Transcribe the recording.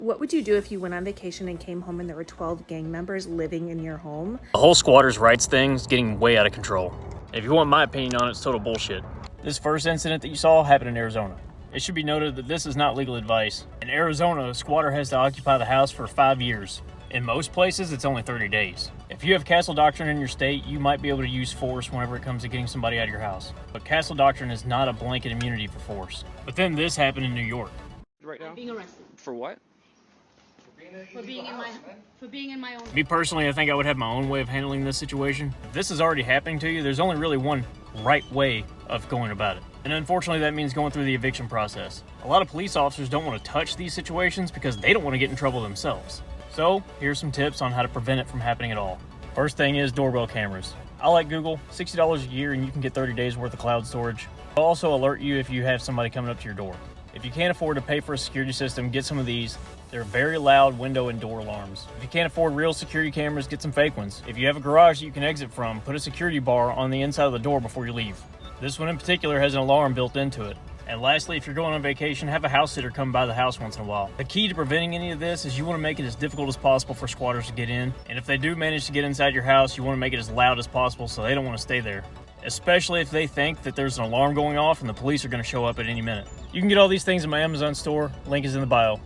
What would you do if you went on vacation and came home and there were 12 gang members living in your home? The whole squatters' rights thing is getting way out of control. If you want my opinion on it, it's total bullshit. This first incident that you saw happened in Arizona. It should be noted that this is not legal advice. In Arizona, a squatter has to occupy the house for 5 years. In most places, it's only 30 days. If you have castle doctrine in your state, you might be able to use force whenever it comes to getting somebody out of your house. But castle doctrine is not a blanket immunity for force. But then this happened in New York. Right now? Being arrested. For what? For being in my own. Me personally, I think I would have my own way of handling this situation. If this is already happening to you, there's only really one right way of going about it. And unfortunately, that means going through the eviction process. A lot of police officers don't want to touch these situations because they don't want to get in trouble themselves. So, here's some tips on how to prevent it from happening at all. First thing is doorbell cameras. I like Google, $60 a year and you can get 30 days worth of cloud storage. They'll also alert you if you have somebody coming up to your door. If you can't afford to pay for a security system, get some of these. They're very loud window and door alarms. If you can't afford real security cameras, get some fake ones. If you have a garage that you can exit from, put a security bar on the inside of the door before you leave. This one in particular has an alarm built into it. And lastly, if you're going on vacation, have a house sitter come by the house once in a while. The key to preventing any of this is you want to make it as difficult as possible for squatters to get in. And if they do manage to get inside your house, you want to make it as loud as possible so they don't want to stay there. Especially if they think that there's an alarm going off and the police are going to show up at any minute. You can get all these things in my Amazon store. Link is in the bio.